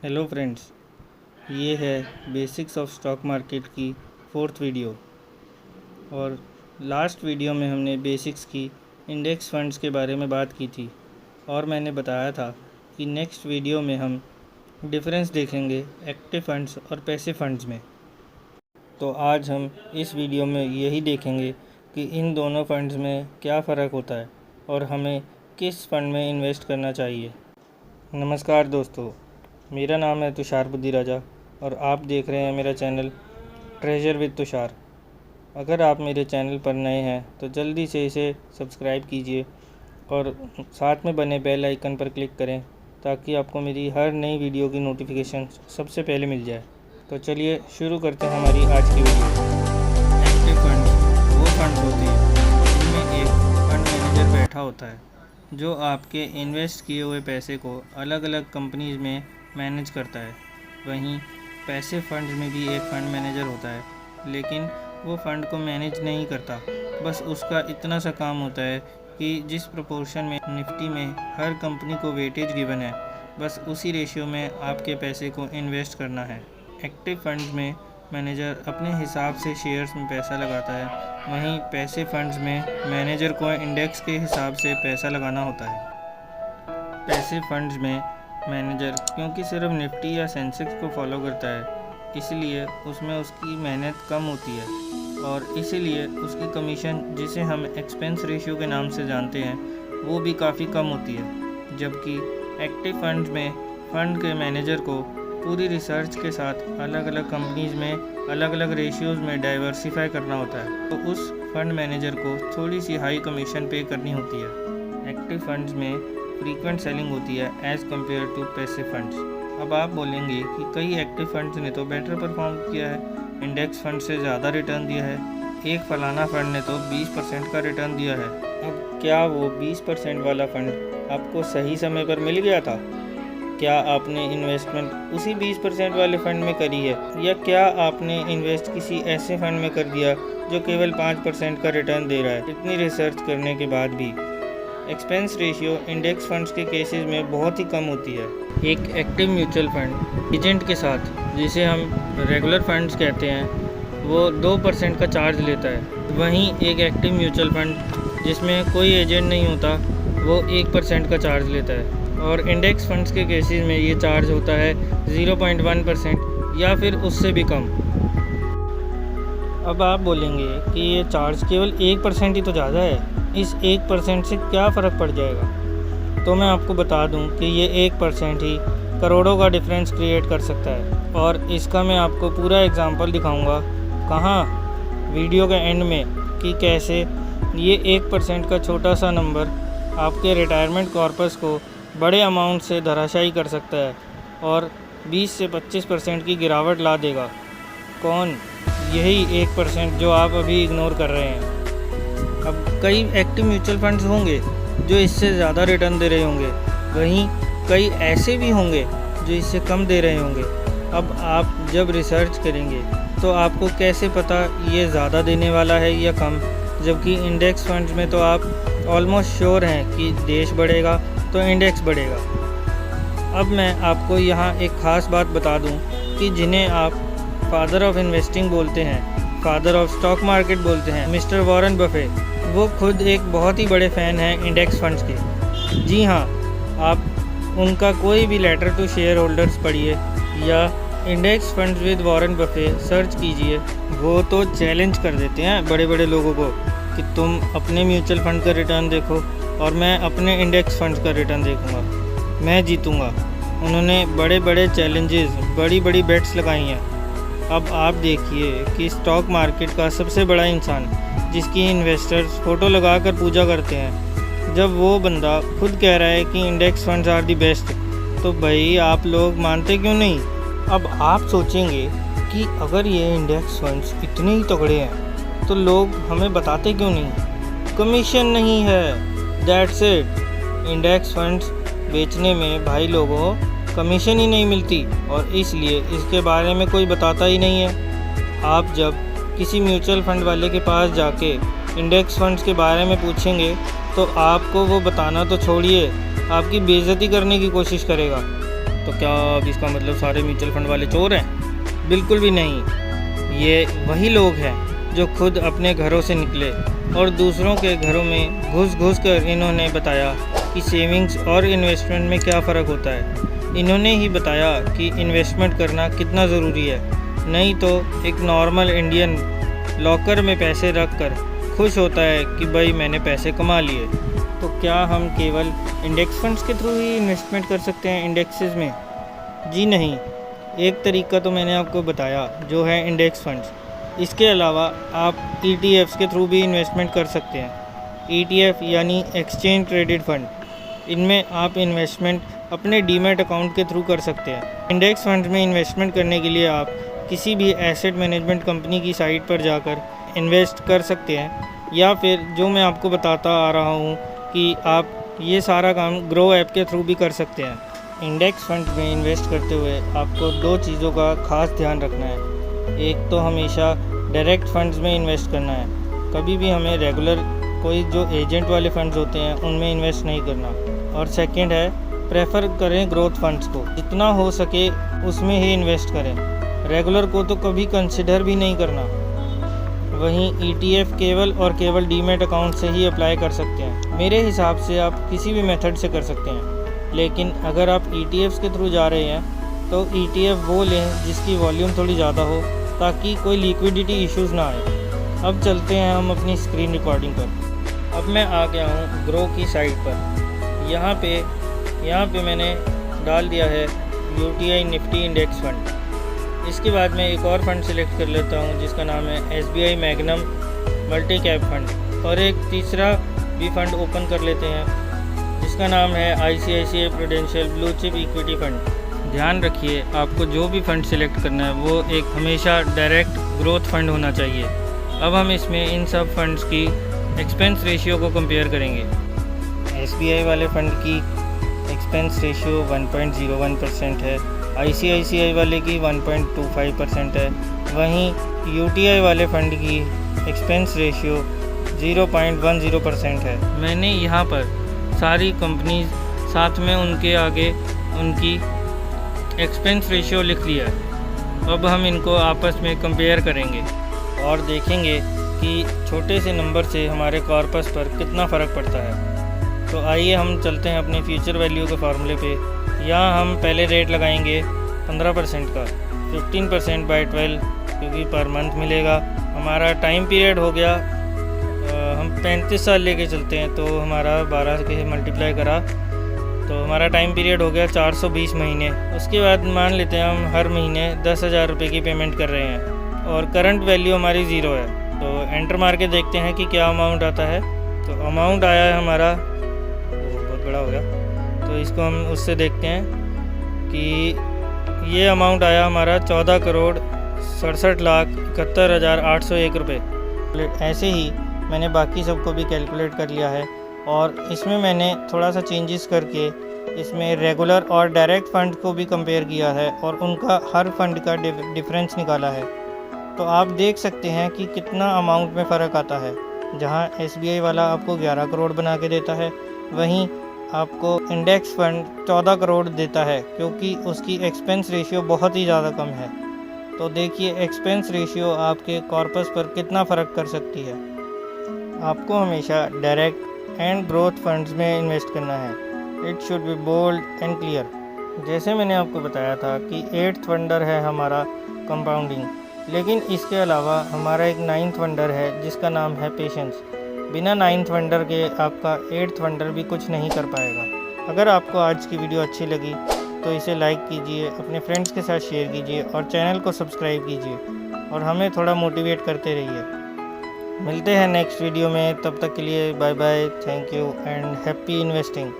Hello friends, ये है basics of stock market की 4th वीडियो। और लास्ट वीडियो में हमने बेसिक्स की इंडेक्स फंड्स के बारे में बात की थी और मैंने बताया था कि नेक्स्ट वीडियो में हम डिफरेंस देखेंगे एक्टिव फंड्स और पैसिव फंड्स में। तो आज हम इस वीडियो में यही देखेंगे कि इन दोनों फंड्स में क्या फ़र्क होता है और हमें किस फंड में इन्वेस्ट करना चाहिए। नमस्कार दोस्तों, मेरा नाम है तुषार बुद्धिराजा और आप देख रहे हैं मेरा चैनल ट्रेजर विद तुषार। अगर आप मेरे चैनल पर नए हैं तो जल्दी से इसे सब्सक्राइब कीजिए और साथ में बने बेल आइकन पर क्लिक करें ताकि आपको मेरी हर नई वीडियो की नोटिफिकेशन सबसे पहले मिल जाए। तो चलिए शुरू करते हैं हमारी आज की वीडियो। एक्टिव फंड्स वो फंड्स होते हैं जिनमें एक फंड मैनेजर बैठा होता है जो आपके इन्वेस्ट किए हुए पैसे को अलग अलग कंपनीज में मैनेज करता है। वहीं पैसिव फंड्स में भी एक फ़ंड मैनेजर होता है, लेकिन वो फ़ंड को मैनेज नहीं करता। बस उसका इतना सा काम होता है कि जिस प्रोपोर्शन में निफ्टी में हर कंपनी को वेटेज गिवन है, बस उसी रेशियो में आपके पैसे को इन्वेस्ट करना है। एक्टिव फंड्स में मैनेजर अपने हिसाब से शेयर्स में पैसा लगाता है, वहीं पैसिव फंड्स में मैनेजर को इंडेक्स के हिसाब से पैसा लगाना होता है। पैसिव फंड्स में मैनेजर क्योंकि सिर्फ निफ्टी या सेंसेक्स को फॉलो करता है, इसलिए उसमें उसकी मेहनत कम होती है और इसीलिए उसकी कमीशन, जिसे हम एक्सपेंस रेशियो के नाम से जानते हैं, वो भी काफ़ी कम होती है। जबकि एक्टिव फंड्स में फ़ंड के मैनेजर को पूरी रिसर्च के साथ अलग अलग कंपनीज़ में अलग अलग रेशियोज़ में डाइवर्सिफाई करना होता है, तो उस फंड मैनेजर को थोड़ी सी हाई कमीशन पे करनी होती है। एक्टिव फंड्स में फ्रीक्वेंट सेलिंग होती है as compare to passive funds. अब आप बोलेंगे कि कई एक्टिव फंड्स ने तो बेटर परफॉर्म किया है, इंडेक्स फंड से ज़्यादा रिटर्न दिया है, एक फलाना फंड ने तो 20% का रिटर्न दिया है। अब क्या वो 20% वाला फंड आपको सही समय पर मिल गया था? क्या आपने इन्वेस्टमेंट उसी 20% वाले फंड में करी है, या क्या आपने इन्वेस्ट किसी ऐसे फंड में कर दिया जो केवल 5% का रिटर्न दे रहा है, इतनी रिसर्च करने के बाद भी? एक्सपेंस रेशियो इंडेक्स फंड्स के केसेस में बहुत ही कम होती है। एक एक्टिव म्यूचुअल फंड एजेंट के साथ, जिसे हम रेगुलर फंड्स कहते हैं, वो 2% का चार्ज लेता है। वहीं एक एक्टिव म्यूचुअल फंड जिसमें कोई एजेंट नहीं होता, वो 1% का चार्ज लेता है। और इंडेक्स फंड्स के केसेस में ये चार्ज होता है 0.1% या फिर उससे भी कम। अब आप बोलेंगे कि ये चार्ज केवल 1% ही तो ज़्यादा है, इस 1% से क्या फ़र्क पड़ जाएगा? तो मैं आपको बता दूं कि ये 1% ही करोड़ों का डिफरेंस क्रिएट कर सकता है। और इसका मैं आपको पूरा एग्जांपल दिखाऊंगा, कहाँ, वीडियो के एंड में, कि कैसे ये 1% का छोटा सा नंबर आपके रिटायरमेंट कॉर्पस को बड़े अमाउंट से धराशायी कर सकता है और 20 से 25% की गिरावट ला देगा। कौन? यही 1% जो आप अभी इग्नोर कर रहे हैं। अब कई एक्टिव म्यूचुअल फंड्स होंगे जो इससे ज़्यादा रिटर्न दे रहे होंगे, वहीं कई ऐसे भी होंगे जो इससे कम दे रहे होंगे। अब आप जब रिसर्च करेंगे तो आपको कैसे पता ये ज़्यादा देने वाला है या कम? जबकि इंडेक्स फंड्स में तो आप ऑलमोस्ट श्योर हैं कि देश बढ़ेगा तो इंडेक्स बढ़ेगा। अब मैं आपको यहाँ एक ख़ास बात बता दूँ कि जिन्हें आप फादर ऑफ इन्वेस्टिंग बोलते हैं, फादर ऑफ स्टॉक मार्केट बोलते हैं, मिस्टर वॉरेन बफे, वो खुद एक बहुत ही बड़े फ़ैन हैं इंडेक्स फंड्स के। जी हाँ, आप उनका कोई भी लेटर टू शेयर होल्डर्स पढ़िए या index funds with Warren Buffett search कीजिए, वो तो चैलेंज कर देते हैं बड़े बड़े लोगों को कि तुम अपने म्यूचुअल फंड का रिटर्न देखो और मैं अपने इंडेक्स फंड्स का रिटर्न देखूँगा, मैं जीतूँगा। उन्होंने बड़े बड़े चैलेंजेस, बड़ी बड़ी बेट्स लगाई हैं। अब आप देखिए कि स्टॉक मार्केट का सबसे बड़ा इंसान, जिसकी इन्वेस्टर्स फ़ोटो लगाकर पूजा करते हैं, जब वो बंदा खुद कह रहा है कि index funds are the best, तो भाई आप लोग मानते क्यों नहीं? अब आप सोचेंगे कि अगर ये इंडेक्स फंड्स इतने ही तगड़े हैं तो लोग हमें बताते क्यों नहीं? कमीशन नहीं है, दैट्स इट। इंडेक्स फंड्स बेचने में भाई लोगों कमीशन ही नहीं मिलती और इसलिए इसके बारे में कोई बताता ही नहीं है। आप जब किसी म्यूचुअल फंड वाले के पास जाके इंडेक्स फंड्स के बारे में पूछेंगे तो आपको वो बताना तो छोड़िए, आपकी बेइज्जती करने की कोशिश करेगा। तो क्या अब इसका मतलब सारे म्यूचुअल फंड वाले चोर हैं? बिल्कुल भी नहीं। ये वही लोग हैं जो खुद अपने घरों से निकले और दूसरों के घरों में घुस घुस कर इन्होंने बताया कि सेविंग्स और इन्वेस्टमेंट में क्या फ़र्क होता है। इन्होंने ही बताया कि इन्वेस्टमेंट करना कितना ज़रूरी है, नहीं तो एक नॉर्मल इंडियन लॉकर में पैसे रख कर खुश होता है कि भाई मैंने पैसे कमा लिए। तो क्या हम केवल इंडेक्स फंड्स के थ्रू ही इन्वेस्टमेंट कर सकते हैं इंडेक्सेस में? जी नहीं। एक तरीका तो मैंने आपको बताया जो है इंडेक्स फंड्स। इसके अलावा आप ETFs के थ्रू भी इन्वेस्टमेंट कर सकते हैं। ETF यानी एक्सचेंज ट्रेडेड फंड, इनमें आप इन्वेस्टमेंट अपने डीमैट अकाउंट के थ्रू कर सकते हैं। इंडेक्स फंड्स में इन्वेस्टमेंट करने के लिए आप किसी भी एसेट मैनेजमेंट कंपनी की साइट पर जाकर इन्वेस्ट कर सकते हैं, या फिर जो मैं आपको बताता आ रहा हूँ कि आप ये सारा काम ग्रो ऐप के थ्रू भी कर सकते हैं। इंडेक्स फंड में इन्वेस्ट करते हुए आपको 2 चीज़ों का खास ध्यान रखना है। एक तो हमेशा डायरेक्ट फंड्स में इन्वेस्ट करना है, कभी भी हमें रेगुलर कोई जो एजेंट वाले फंड्स होते हैं उनमें इन्वेस्ट नहीं करना। और सेकंड है, प्रेफर करें ग्रोथ फंड्स को, जितना हो सके उसमें ही इन्वेस्ट करें, रेगुलर को तो कभी कंसिडर भी नहीं करना। वहीं ETF केवल और केवल डीमैट अकाउंट से ही अप्लाई कर सकते हैं। मेरे हिसाब से आप किसी भी मेथड से कर सकते हैं, लेकिन अगर आप ETFs के थ्रू जा रहे हैं तो ETF वो लें जिसकी वॉल्यूम थोड़ी ज़्यादा हो, ताकि कोई लिक्विडिटी इश्यूज़ ना आए। अब चलते हैं हम अपनी स्क्रीन रिकॉर्डिंग पर। अब मैं आ गया हूँ ग्रो की साइट पर। यहाँ पे मैंने डाल दिया है UTI निफ्टी इंडेक्स फंड। इसके बाद मैं एक और फंड सिलेक्ट कर लेता हूँ जिसका नाम है SBI magnum multi cap fund, और एक तीसरा भी फंड ओपन कर लेते हैं जिसका नाम है ICICI prudential blue chip equity fund. ध्यान रखिए, आपको जो भी फ़ंड सिलेक्ट करना है वो एक हमेशा डायरेक्ट ग्रोथ फंड होना चाहिए। अब हम इसमें इन सब फंड्स की एक्सपेंस रेशियो को कंपेयर करेंगे। SBI वाले फ़ंड की एक्सपेंस रेशियो 1.01% है, ICICI वाले की 1.25% है, वहीं UTI वाले फ़ंड की एक्सपेंस रेशियो 0.10% है। मैंने यहाँ पर सारी कंपनीज साथ में उनके आगे उनकी एक्सपेंस रेशियो लिख लिया है। अब हम इनको आपस में कंपेयर करेंगे और देखेंगे कि छोटे से नंबर से हमारे कॉर्पस पर कितना फ़र्क पड़ता है। तो आइए हम चलते हैं अपने फ्यूचर वैल्यू के फार्मूले पे। यहाँ हम पहले रेट लगाएंगे 15% का, 15% बाई 12 क्योंकि पर मंथ मिलेगा। हमारा टाइम पीरियड हो गया, हम 35 साल लेके चलते हैं तो हमारा 12 के मल्टीप्लाई करा तो हमारा टाइम पीरियड हो गया 420 महीने। उसके बाद मान लेते हैं हम हर महीने 10,000 रुपये की पेमेंट कर रहे हैं और करंट वैल्यू हमारी 0 है। तो एंटर मार के देखते हैं कि क्या अमाउंट आता है। तो अमाउंट आया है हमारा, बहुत बड़ा हो गया, तो इसको हम उससे देखते हैं कि ये अमाउंट आया हमारा 14,67,71,801 रुपये। ऐसे ही मैंने बाकी सबको भी कैलकुलेट कर लिया है और इसमें मैंने थोड़ा सा चेंजेस करके इसमें रेगुलर और डायरेक्ट फ़ंड को भी कंपेयर किया है और उनका हर फंड का डिफरेंस निकाला है। तो आप देख सकते हैं कि कितना अमाउंट में फ़र्क आता है। जहां SBI वाला आपको 11 करोड़ बना के देता है, वहीं आपको इंडेक्स फंड 14 करोड़ देता है क्योंकि उसकी एक्सपेंस रेशियो बहुत ही ज़्यादा कम है। तो देखिए एक्सपेंस रेशियो आपके कॉर्पस पर कितना फ़र्क कर सकती है। आपको हमेशा डायरेक्ट एंड ग्रोथ फंड्स में इन्वेस्ट करना है। It should be bold and clear. जैसे मैंने आपको बताया था कि 8th वंडर है हमारा कंपाउंडिंग, लेकिन इसके अलावा हमारा एक 9th वंडर है जिसका नाम है पेशेंस। बिना 9th वंडर के आपका 8th वंडर भी कुछ नहीं कर पाएगा। अगर आपको आज की वीडियो अच्छी लगी तो इसे लाइक कीजिए, अपने फ्रेंड्स के साथ शेयर कीजिए और चैनल को सब्सक्राइब कीजिए और हमें थोड़ा मोटिवेट करते रहिए। मिलते हैं नेक्स्ट वीडियो में, तब तक के लिए bye bye, thank you and happy investing.